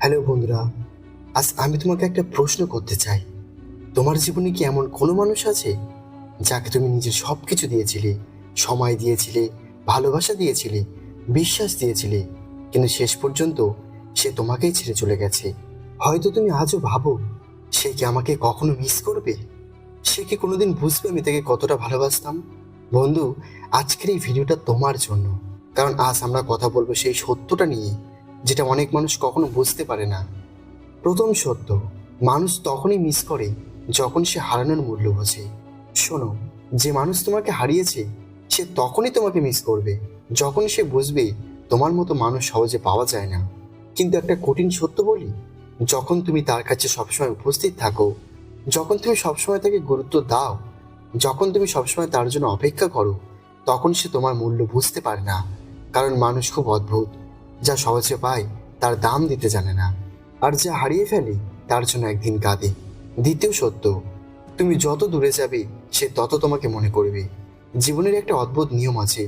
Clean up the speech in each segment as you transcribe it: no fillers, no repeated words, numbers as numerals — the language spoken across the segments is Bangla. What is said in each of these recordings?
হ্যালো বন্ধুরা, আজ আমি তোমাকে একটা প্রশ্ন করতে চাই। তোমার জীবনে কি এমন কোনো মানুষ আছে যাকে তুমি নিজের সব কিছু দিয়েছিলে, সময় দিয়েছিলে, ভালোবাসা দিয়েছিলে, বিশ্বাস দিয়েছিলে, কিন্তু শেষ পর্যন্ত সে তোমাকেই ছেড়ে চলে গেছে? হয়তো তুমি আজও ভাবো, সে কি আমাকে কখনো মিস করবে? সে কি কোনোদিন বুঝবে আমি তাকে কতটা ভালোবাসতাম? বন্ধু, আজকের এই ভিডিওটা তোমার জন্য। কারণ আজ আমরা কথা বলবো সেই সত্যটা নিয়ে, যেটা অনেক মানুষ কখনো বুঝতে পারে না। প্রথম সত্য, মানুষ তখনই মিস করে যখন সে হারানোর মূল্য বোঝে। শোনো, যে মানুষ তোমাকে হারিয়েছে সে তখনই তোমাকে মিস করবে যখন সে বুঝবে তোমার মতো মানুষ সহজে পাওয়া যায় না। কিন্তু একটা কঠিন সত্য বলি, যখন তুমি তার কাছে সবসময় উপস্থিত থাকো, যখন তুমি সবসময় তাকে গুরুত্ব দাও, যখন তুমি সবসময় তার জন্য অপেক্ষা করো, তখন সে তোমার মূল্য বুঝতে পারে না। কারণ মানুষ খুব অদ্ভুত, যা সহজে পায় তার দাম দিতে জানে না, আর যা হারিয়ে ফেলে তার জন্য একদিন কাঁদে। দ্বিতীয় সত্য, তুমি যত দূরে যাবে সে তত তোমাকে মনে করবে। জীবনের একটা অদ্ভুত নিয়ম আছে,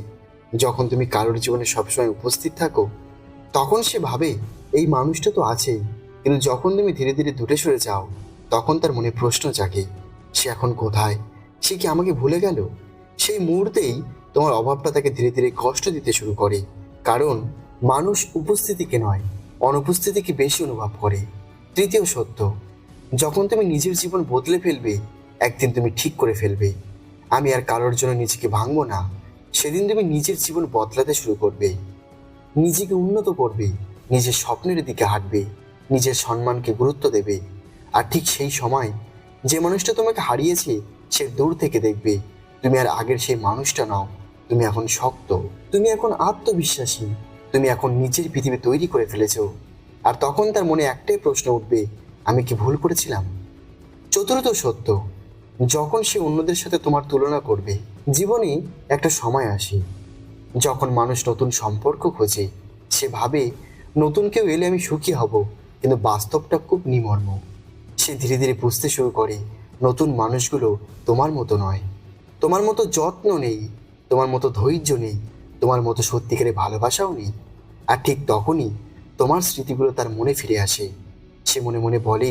যখন তুমি কারোর জীবনে সবসময় উপস্থিত থাকো তখন সে ভাবে এই মানুষটা তো আছেই, কিন্তু যখন তুমি ধীরে ধীরে দূরে সরে যাও তখন তার মনে প্রশ্ন জাগে, সে এখন কোথায়? সে কি আমাকে ভুলে গেল? সেই মুহূর্তেই তোমার অভাবটা তাকে ধীরে ধীরে কষ্ট দিতে শুরু করে। কারণ মানুষ উপস্থিতিকে নয়, অনুপস্থিতিকে বেশি অনুভব করে। তৃতীয় সত্য, যখন তুমি নিজের জীবন বদলে ফেলবে, একদিন তুমি ঠিক করে ফেলবে আমি আর কারোর জন্য নিজেকে ভাঙবো না, সেদিন তুমি নিজের জীবন বদলাতে শুরু করবে, নিজেকে উন্নত করবে, নিজের স্বপ্নের দিকে হাঁটবে, নিজের সম্মানকে গুরুত্ব দেবে। আর ঠিক সেই সময় যে মানুষটা তোমাকে হারিয়েছে সে দূর থেকে দেখবে তুমি আর আগের সেই মানুষটা নাও। তুমি এখন শক্ত, তুমি এখন আত্মবিশ্বাসী, তুমি এখন নিজের পৃথিবী তৈরি করে ফেলেছো। আর তখন তার মনে একটাই প্রশ্ন উঠবে, আমি কি ভুল করেছিলাম? চতুর্থ সত্য, যখন সে অন্যদের সাথে তোমার তুলনা করবে। জীবনে একটা সময় আসে যখন মানুষ নতুন সম্পর্ক খোঁজে, সে ভাবে নতুন কেউ এলে আমি সুখী হব, কিন্তু বাস্তবটা খুব নিমর্ম। সে ধীরে ধীরে বুঝতে শুরু করে নতুন মানুষগুলো তোমার মতো নয়, তোমার মতো যত্ন নেই, তোমার মতো ধৈর্য নেই, তোমার মতো সত্যিকারের ভালোবাসাও নেই। আর ঠিক তখনই তোমার স্মৃতিগুলো তার মনে ফিরে আসে। সে মনে মনে বলে,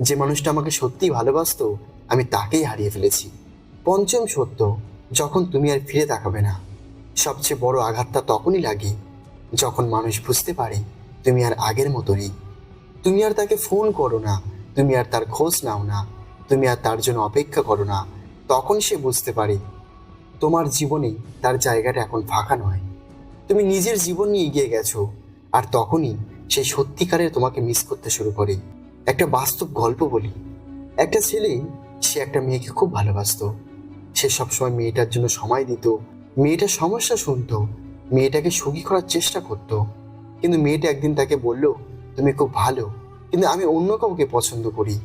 যে মানুষটা আমাকে সত্যিই ভালোবাসতো আমি তাকেই হারিয়ে ফেলেছি। পঞ্চম সত্য, যখন তুমি আর ফিরে তাকাবে না। সবচেয়ে বড় আঘাতটা তখনই লাগে যখন মানুষ বুঝতে পারে তুমি আর আগের মতো নেই। তুমি আর তাকে ফোন করো না, তুমি আর তার খোঁজ নাও না, তুমি আর তার জন্য অপেক্ষা করো না। তখন সে বুঝতে পারে তোমার জীবনে তার জায়গাটা এখন ফাঁকা নয়, তুমি নিজের জীবন নিয়ে এগিয়ে গেছো। আর তখনই সে সত্যিকারের তোমাকে মিস করতে শুরু করে। একটা বাস্তব গল্প বলি, একটা ছেলে, সে একটা মেয়েকে খুব ভালোবাসতো। সে সবসময় মেয়েটার জন্য সময় দিত, মেয়েটার সমস্যা শুনতো, মেয়েটাকে সুখী করার চেষ্টা করত। কিন্তু মেয়েটা একদিন তাকে বলল, তুমি খুব ভালো, কিন্তু আমি অন্য কাউকে পছন্দ করি।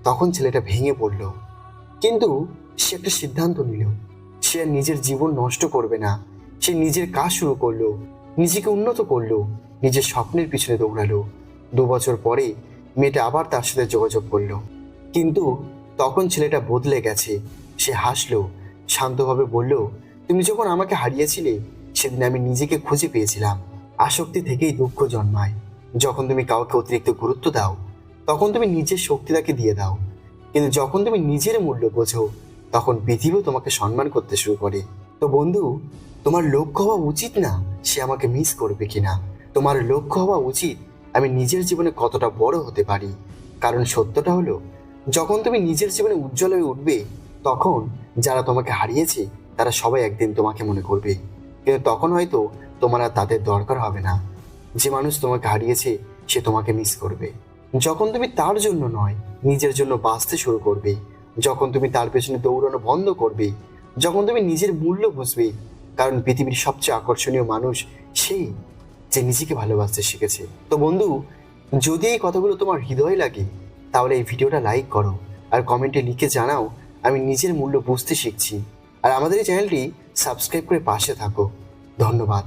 তখন ছেলেটা ভেঙে পড়ল, কিন্তু সে একটা সিদ্ধান্ত নিল, সে আর নিজের জীবন নষ্ট করবে না। সে নিজের কাজ শুরু করলো, নিজেকে উন্নত করলো, নিজের স্বপ্নের পিছনে দৌড়ালো। 2 বছর পরে মেয়েটা আবার তার সাথে যোগাযোগ করলো, কিন্তু তখন ছেলেটা বদলে গেছে। সে হাসলো, শান্তভাবে বলল, তুমি যখন আমাকে হারিয়েছিলে সেদিন আমি নিজেকে খুঁজে পেয়েছিলাম। আসক্তি থেকেই দুঃখ জন্মায়। যখন তুমি কাউকে অতিরিক্ত গুরুত্ব দাও তখন তুমি নিজের শক্তিটাকে দিয়ে দাও, কিন্তু যখন তুমি নিজের মূল্য বোঝো তখন পৃথিবীও তোমাকে সম্মান করতে শুরু করে। তো বন্ধু, তোমার লক্ষ্য হওয়া উচিত না সে আমাকে মিস করবে কিনা, তোমার লক্ষ্য হওয়া উচিত আমি নিজের জীবনে কতটা বড় হতে পারি। কারণ সত্যটা হলো, যখন তুমি নিজের জীবনে উজ্জ্বল হয়ে উঠবে তখন যারা তোমাকে হারিয়েছে তারা সবাই একদিন তোমাকে মনে করবে, কিন্তু তখন হয়তো তোমার আর তাদের দরকার হবে না। যে মানুষ তোমাকে হারিয়েছে সে তোমাকে মিস করবে যখন তুমি তার জন্য নয়, নিজের জন্য বাঁচতে শুরু করবে, যখন তুমি তার পেছনে দৌড়ানো বন্ধ করবে, যখন তুমি নিজের মূল্য বুঝবে। কারণ পৃথিবীর সবচেয়ে আকর্ষণীয় মানুষ সেই যে নিজেকে ভালোবাসতে শিখেছে। তো বন্ধু, যদি এই কথাগুলো তোমার হৃদয়ে লাগে তাহলে এই ভিডিওটা লাইক করো, আর কমেন্টে লিখে জানাও আমি নিজের মূল্য বুঝতে শিখছি। আর আমাদের এই চ্যানেলটি সাবস্ক্রাইব করে পাশে থাকো। ধন্যবাদ।